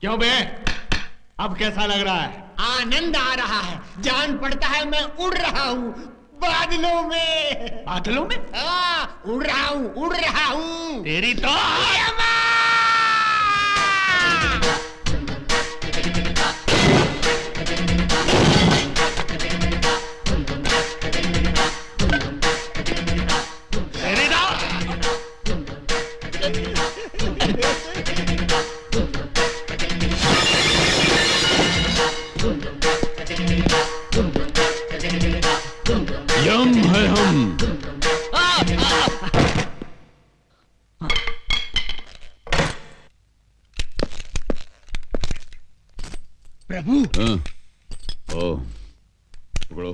क्यों बे? अब कैसा लग रहा है? आनंद आ रहा है, जान पड़ता है मैं उड़ रहा हूँ बादलों में। बादलों में? उड़ रहा हूँ, उड़ रहा हूँ। तेरी तो यम है हम। प्रभु। ओ, पकड़ो।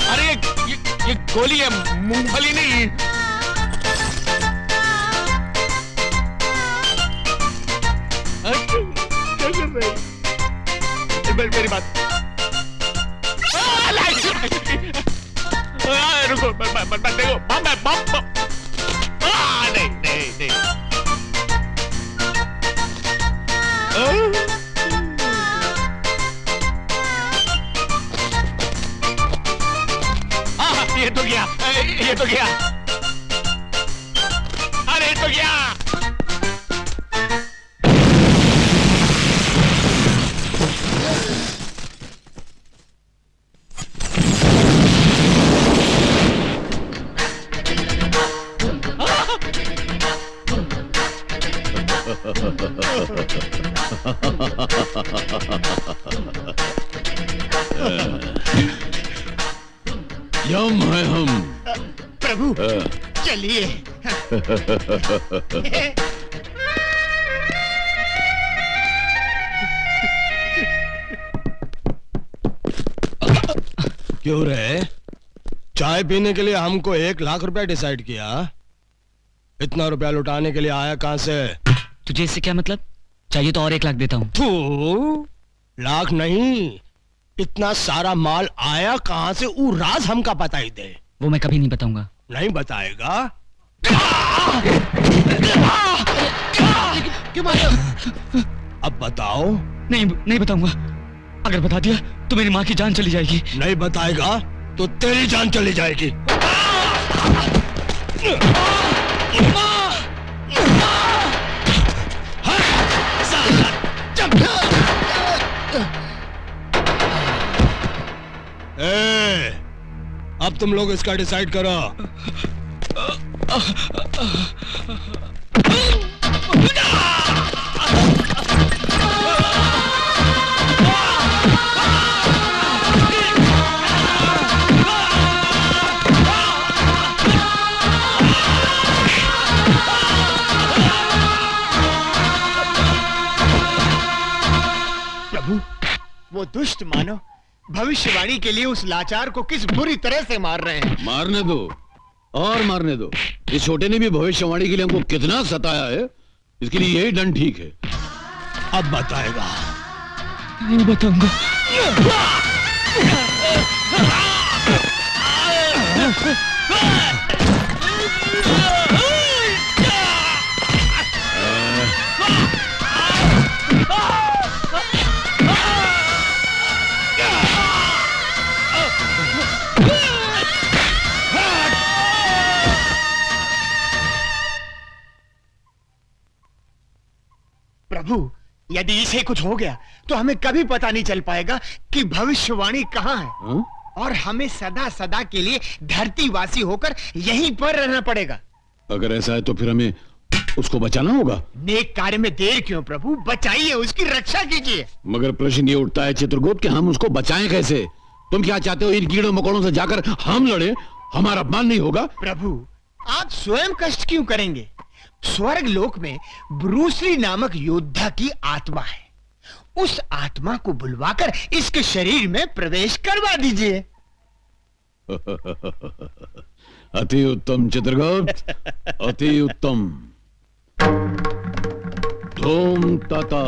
अरे ये गोली है, मूंगफली नहीं। क्या कर रहे हैं? मेरी बात रुको, देखो बम है, बम। नहीं नहीं नहीं। ये तो गया, ये तो गया। अरे ये तो गया। यम है हम। प्रभु चलिए। क्यों रे? चाय पीने के लिए हमको 1,00,000 रुपया डिसाइड किया। इतना रुपया लुटाने के लिए आया कहां से? तुझे इससे क्या मतलब? चाहिए तो और 1,00,000 देता हूँ। लाख नहीं, इतना सारा माल आया कहां से वो राज हमका बता ही दे। वो मैं कभी नहीं बताऊंगा। नहीं बताएगा? क्यों मारो? अब बताओ। नहीं बताऊंगा। अगर बता दिया तो मेरी माँ की जान चली जाएगी। नहीं बताएगा तो तेरी जान चली जाएगी। अब तुम लोग इसका डिसाइड करो। प्रभु, वो दुष्ट मानव भविष्यवाणी के लिए उस लाचार को किस बुरी तरह से मार रहे हैं। मारने दो और मारने दो। इस छोटे ने भी भविष्यवाणी के लिए हमको कितना सताया है, इसके लिए यही दंड ठीक है। अब बताएगा? नहीं बताऊंगा। प्रभु, यदि इसे कुछ हो गया तो हमें कभी पता नहीं चल पाएगा कि भविष्यवाणी कहाँ है। और हमें सदा सदा के लिए धरतीवासी होकर यहीं पर रहना पड़ेगा। अगर ऐसा है तो फिर हमें उसको बचाना होगा। नेक कार्य में देर क्यों प्रभु, बचाइए, उसकी रक्षा कीजिए। मगर प्रश्न ये उठता है चित्रगुप्त कि हम उसको बचाएं कैसे? तुम क्या चाहते हो, इन कीड़ों मकोड़ों से जाकर हम लड़े? हमारा अपमान नहीं होगा? प्रभु, आप स्वयं कष्ट क्यों करेंगे? स्वर्ग लोक में ब्रूसली नामक योद्धा की आत्मा है। उस आत्मा को बुलवाकर इसके शरीर में प्रवेश करवा दीजिए। अति उत्तम चित्रगुप्त, अति उत्तम। धूम तता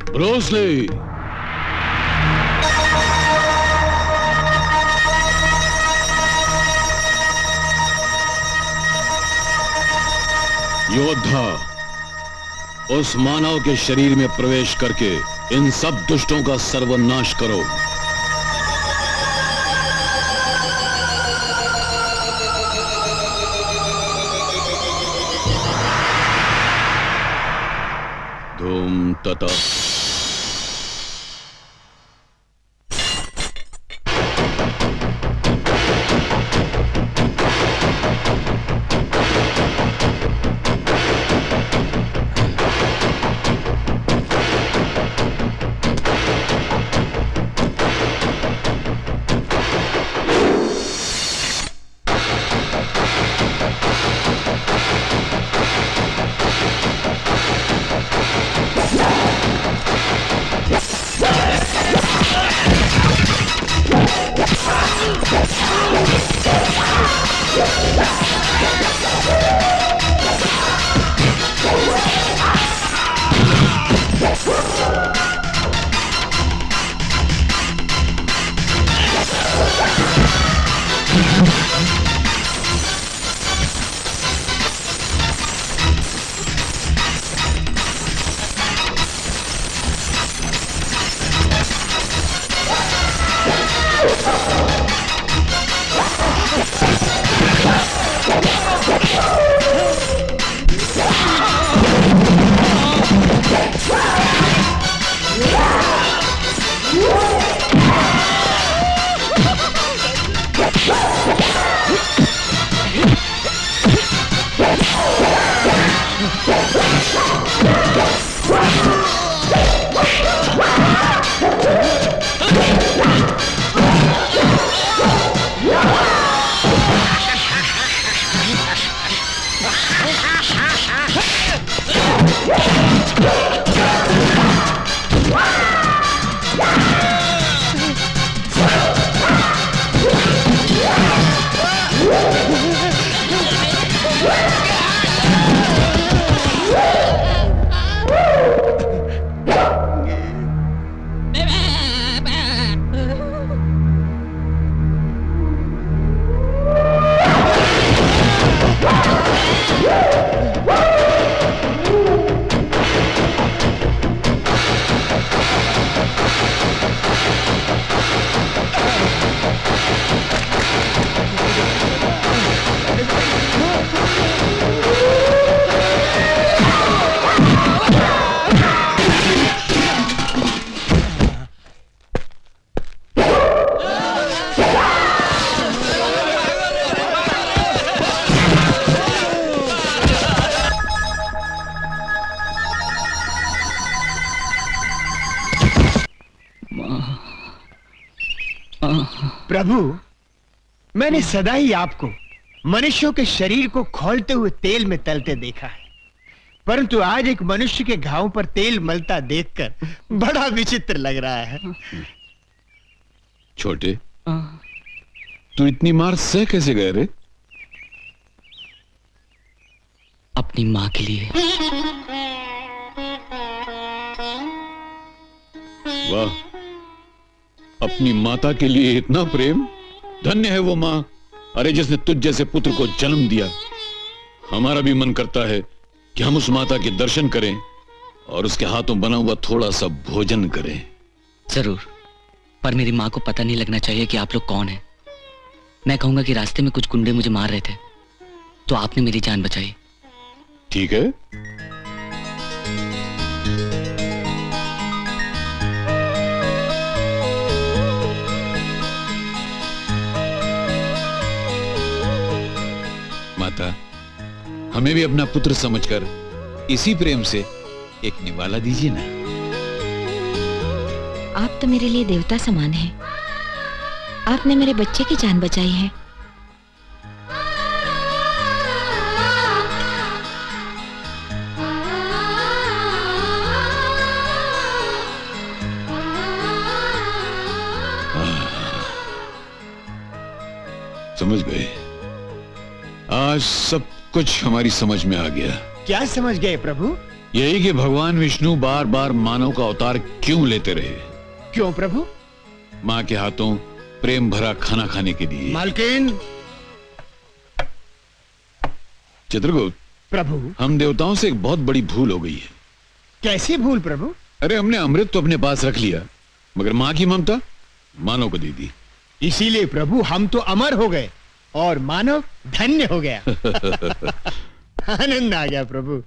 ब्रूसली। योद्धा, उस मानव के शरीर में प्रवेश करके इन सब दुष्टों का सर्वनाश करो। धूम तता। प्रभु, मैंने सदा ही आपको मनुष्यों के शरीर को खौलते हुए तेल में तलते देखा है, परंतु आज एक मनुष्य के घावों पर तेल मलता देखकर बड़ा विचित्र लग रहा है। छोटे, तू इतनी मार सह कैसे गए रे? अपनी माँ के लिए। वाह, अपनी माता के लिए इतना प्रेम। धन्य है वो माँ, अरे जिसने तुझ जैसे पुत्र को जन्म दिया। हमारा भी मन करता है कि हम उस माता के दर्शन करें और उसके हाथों बना हुआ थोड़ा सा भोजन करें। जरूर, पर मेरी माँ को पता नहीं लगना चाहिए कि आप लोग कौन हैं। मैं कहूंगा कि रास्ते में कुछ गुंडे मुझे मार रहे थे, तो आपने मेरी जान बचाई। ठीक है, माता, हमें भी अपना पुत्र समझकर इसी प्रेम से एक निवाला दीजिए ना। आप तो मेरे लिए देवता समान हैं। आपने मेरे बच्चे की जान बचाई है। समझ गए, आज सब कुछ हमारी समझ में आ गया। क्या समझ गए प्रभु? यही कि भगवान विष्णु बार बार मानव का अवतार क्यों लेते रहे? क्यों प्रभु? माँ के हाथों प्रेम भरा खाना खाने के लिए। मालकिन। चित्रगुप्त, प्रभु। हम देवताओं से एक बहुत बड़ी भूल हो गई है। कैसी भूल प्रभु? अरे हमने अमृत तो अपने पास रख लिया, मगर माँ की ममता मानव को दे दी। इसीलिए प्रभु हम तो अमर हो गए और मानव धन्य हो गया। आनंद आ गया प्रभु।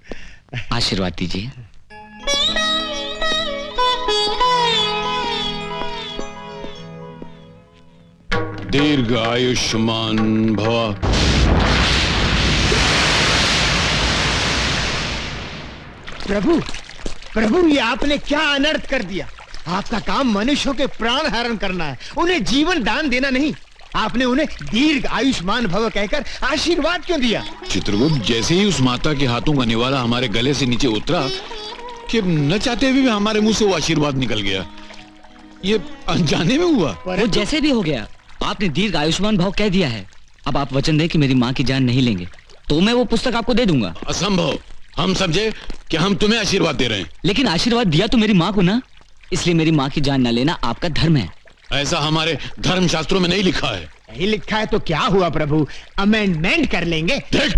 आशीर्वाद दीजिए। दीर्घ आयुष्मान भव। प्रभु, प्रभु ये आपने क्या अनर्थ कर दिया। आपका काम मनुष्यों के प्राण हरण करना है, उन्हें जीवन दान देना नहीं। आपने उन्हें दीर्घ आयुष्मान भव कहकर आशीर्वाद क्यों दिया? चित्रगुप्त, जैसे ही उस माता के हाथों का निवाला हमारे गले से नीचे उतरा कि न चाहते हुए भी हमारे मुंह से वो आशीर्वाद निकल गया। ये अनजाने में हुआ। वो जैसे भी हो गया, आपने दीर्घ आयुष्मान भव कह दिया है। अब आप वचन दें कि मेरी माँ की जान नहीं लेंगे तो मैं वो पुस्तक आपको दे दूंगा। असंभव। हम समझे कि हम तुम्हें आशीर्वाद दे रहे हैं। लेकिन आशीर्वाद दिया तो मेरी माँ को ना, इसलिए मेरी माँ की जान न लेना आपका धर्म है। ऐसा हमारे धर्म शास्त्रों में नहीं लिखा है। नहीं लिखा है तो क्या हुआ प्रभु, अमेंडमेंट कर लेंगे। देख,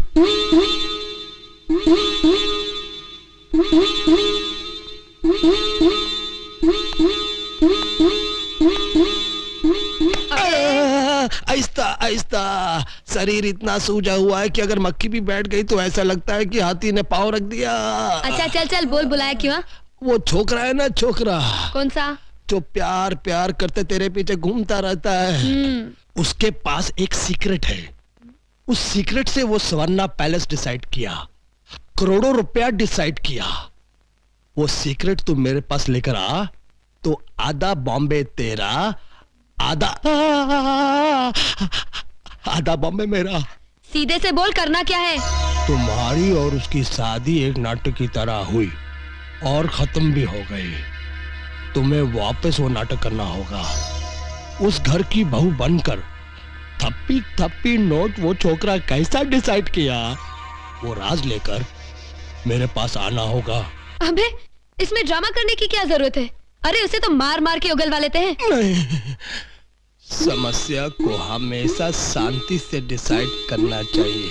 आहिस्ता आहिस्ता। शरीर इतना सूजा हुआ है कि अगर मक्खी भी बैठ गई तो ऐसा लगता है कि हाथी ने पाँव रख दिया। अच्छा चल चल बोल, बुलाया क्यों? वो छोकरा है ना, छोकरा कौन सा? जो प्यार प्यार करते तेरे पीछे घूमता रहता है, उसके पास एक सीक्रेट है। उस सीक्रेट से वो स्वर्णा पैलेस डिसाइड किया, करोड़ों रुपया डिसाइड किया। वो सीक्रेट तू मेरे पास लेकर आ तो आधा बॉम्बे तेरा, आधा बॉम्बे मेरा। सीधे से बोल, करना क्या है? तुम्हारी और उसकी शादी एक नाटक की तरह हुई और खत्म भी हो गई। तुम्हें वापस वो नाटक करना होगा। उस घर की बहू बनकर थप्पी थप्पी नोट वो छोकरा कैसा डिसाइड किया, वो राज लेकर मेरे पास आना होगा। अबे इसमें ड्रामा करने की क्या जरूरत है? अरे उसे तो मार मार के उगलवा लेते हैं। नहीं, समस्या को हमेशा शांति से डिसाइड करना चाहिए।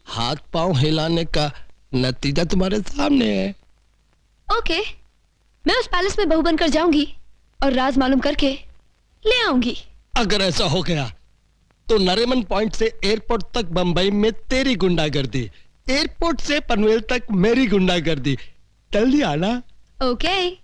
हाथ पांव हिलाने का नतीजा तुम्हारे सामने है। ओके, मैं उस पैलेस में बहू बनकर जाऊंगी और राज मालूम करके ले आऊंगी। अगर ऐसा हो गया तो नरीमन पॉइंट से एयरपोर्ट तक बंबई में तेरी गुंडागर्दी, एयरपोर्ट से पनवेल तक मेरी गुंडागर्दी। जल्दी आना। ओके।